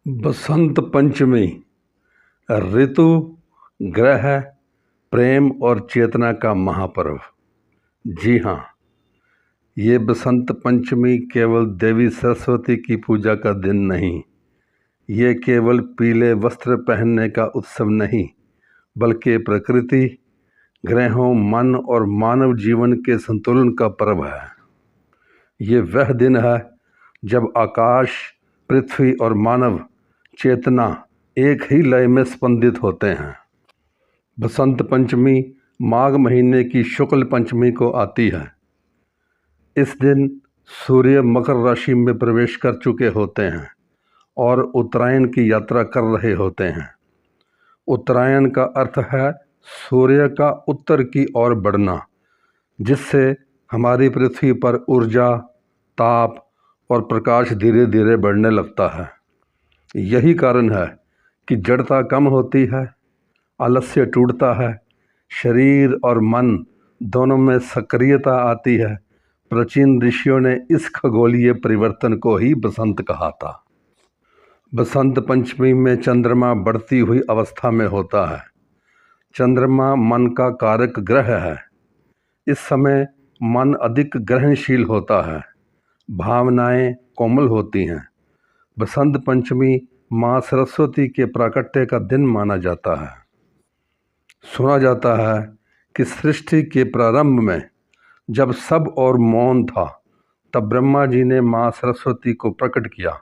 बसंत पंचमी ऋतु, ग्रह, प्रेम और चेतना का महापर्व। जी हाँ, ये बसंत पंचमी केवल देवी सरस्वती की पूजा का दिन नहीं, ये केवल पीले वस्त्र पहनने का उत्सव नहीं, बल्कि प्रकृति, ग्रहों, मन और मानव जीवन के संतुलन का पर्व है। ये वह दिन है जब आकाश, पृथ्वी और मानव चेतना एक ही लय में स्पंदित होते हैं। बसंत पंचमी माघ महीने की शुक्ल पंचमी को आती है। इस दिन सूर्य मकर राशि में प्रवेश कर चुके होते हैं और उत्तरायण की यात्रा कर रहे होते हैं। उत्तरायण का अर्थ है सूर्य का उत्तर की ओर बढ़ना, जिससे हमारी पृथ्वी पर ऊर्जा, ताप और प्रकाश धीरे धीरे बढ़ने लगता है। यही कारण है कि जड़ता कम होती है, आलस्य टूटता है, शरीर और मन दोनों में सक्रियता आती है। प्राचीन ऋषियों ने इस खगोलीय परिवर्तन को ही बसंत कहा था। बसंत पंचमी में चंद्रमा बढ़ती हुई अवस्था में होता है। चंद्रमा मन का कारक ग्रह है। इस समय मन अधिक ग्रहणशील होता है, भावनाएं कोमल होती हैं। बसंत पंचमी माँ सरस्वती के प्राकट्य का दिन माना जाता है। सुना जाता है कि सृष्टि के प्रारंभ में जब सब और मौन था, तब ब्रह्मा जी ने माँ सरस्वती को प्रकट किया।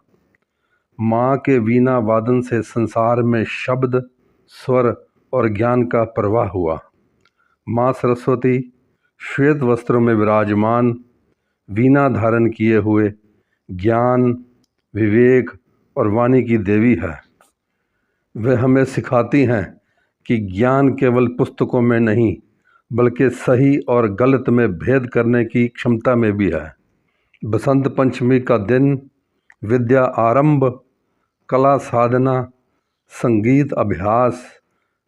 माँ के वीणा वादन से संसार में शब्द, स्वर और ज्ञान का प्रवाह हुआ। माँ सरस्वती श्वेत वस्त्रों में विराजमान, वीणा धारण किए हुए ज्ञान, विवेक और वाणी की देवी है। वे हमें सिखाती हैं कि ज्ञान केवल पुस्तकों में नहीं, बल्कि सही और गलत में भेद करने की क्षमता में भी है। बसंत पंचमी का दिन विद्या आरंभ, कला साधना, संगीत अभ्यास,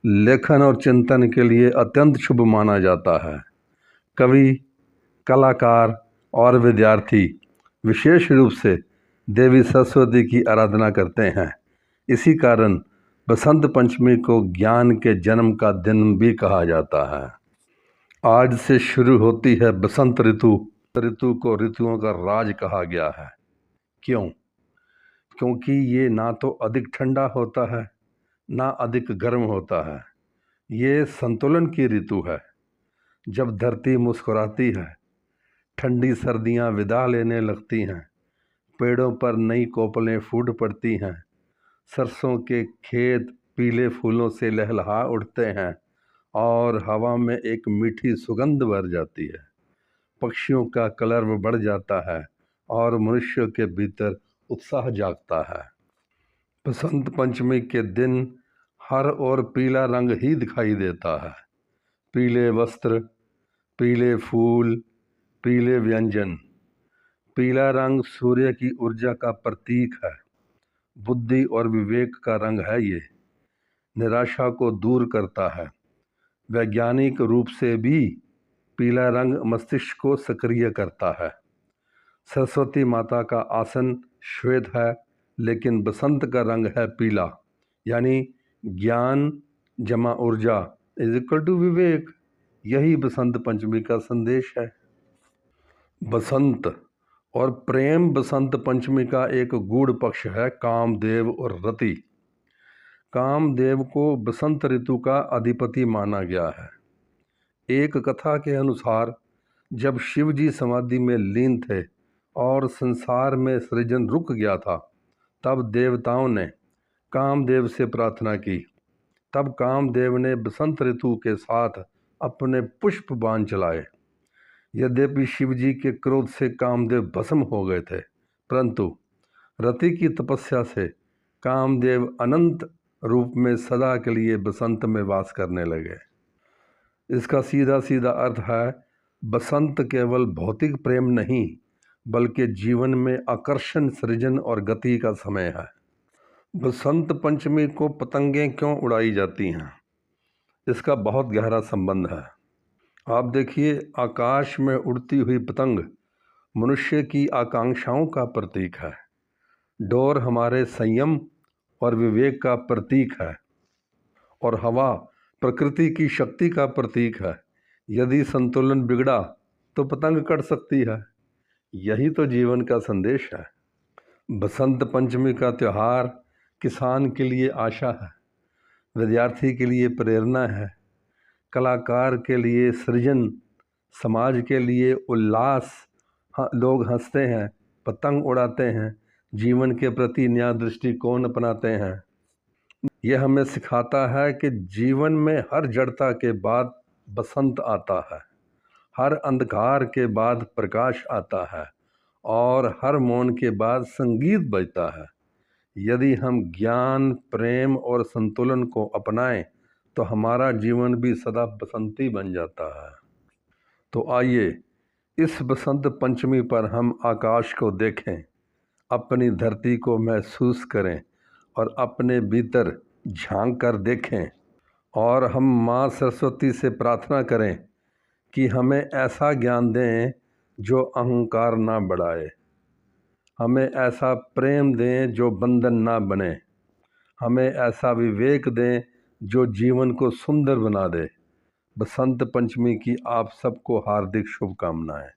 लेखन और चिंतन के लिए अत्यंत शुभ माना जाता है। कवि, कलाकार और विद्यार्थी विशेष रूप से देवी सरस्वती की आराधना करते हैं। इसी कारण बसंत पंचमी को ज्ञान के जन्म का दिन भी कहा जाता है। आज से शुरू होती है बसंत ऋतु। ऋतु को ऋतुओं का राज कहा गया है। क्यों? क्योंकि ये ना तो अधिक ठंडा होता है, ना अधिक गर्म होता है। ये संतुलन की ऋतु है। जब धरती मुस्कुराती है, ठंडी सर्दियाँ विदा लेने लगती हैं, पेड़ों पर नई कोपलें फूट पड़ती हैं, सरसों के खेत पीले फूलों से लहलहा उठते हैं और हवा में एक मीठी सुगंध भर जाती है। पक्षियों का कलरव बढ़ जाता है और मनुष्य के भीतर उत्साह जागता है। बसंत पंचमी के दिन हर ओर पीला रंग ही दिखाई देता है। पीले वस्त्र, पीले फूल, पीले व्यंजन। पीला रंग सूर्य की ऊर्जा का प्रतीक है। बुद्धि और विवेक का रंग है ये। निराशा को दूर करता है। वैज्ञानिक रूप से भी पीला रंग मस्तिष्क को सक्रिय करता है। सरस्वती माता का आसन श्वेत है, लेकिन बसंत का रंग है पीला, यानी ज्ञान जमा ऊर्जा इज इक्वल टू विवेक। यही बसंत पंचमी का संदेश है। बसंत और प्रेम। बसंत पंचमी का एक गूढ़ पक्ष है कामदेव और रति। कामदेव को बसंत ऋतु का अधिपति माना गया है। एक कथा के अनुसार जब शिव जी समाधि में लीन थे और संसार में सृजन रुक गया था, तब देवताओं ने कामदेव से प्रार्थना की। तब कामदेव ने बसंत ऋतु के साथ अपने पुष्प बाण चलाए। यद्यपि शिव जी के क्रोध से कामदेव भस्म हो गए थे, परंतु रति की तपस्या से कामदेव अनंत रूप में सदा के लिए बसंत में वास करने लगे। इसका सीधा सीधा अर्थ है, बसंत केवल भौतिक प्रेम नहीं, बल्कि जीवन में आकर्षण, सृजन और गति का समय है। बसंत पंचमी को पतंगें क्यों उड़ाई जाती हैं? इसका बहुत गहरा संबंध है। आप देखिए, आकाश में उड़ती हुई पतंग मनुष्य की आकांक्षाओं का प्रतीक है। डोर हमारे संयम और विवेक का प्रतीक है, और हवा प्रकृति की शक्ति का प्रतीक है। यदि संतुलन बिगड़ा तो पतंग कट सकती है। यही तो जीवन का संदेश है। बसंत पंचमी का त्यौहार किसान के लिए आशा है, विद्यार्थी के लिए प्रेरणा है, कलाकार के लिए सृजन, समाज के लिए उल्लास। लोग हंसते हैं, पतंग उड़ाते हैं, जीवन के प्रति नया दृष्टिकोण अपनाते हैं। यह हमें सिखाता है कि जीवन में हर जड़ता के बाद बसंत आता है, हर अंधकार के बाद प्रकाश आता है, और हर मौन के बाद संगीत बजता है। यदि हम ज्ञान, प्रेम और संतुलन को अपनाएं तो हमारा जीवन भी सदा बसंती बन जाता है। तो आइए इस बसंत पंचमी पर हम आकाश को देखें, अपनी धरती को महसूस करें और अपने भीतर झांक कर देखें, और हम माँ सरस्वती से प्रार्थना करें कि हमें ऐसा ज्ञान दें जो अहंकार ना बढ़ाए, हमें ऐसा प्रेम दें जो बंधन ना बने, हमें ऐसा विवेक दें जो जीवन को सुंदर बना दे। बसंत पंचमी की आप सबको हार्दिक शुभकामनाएं।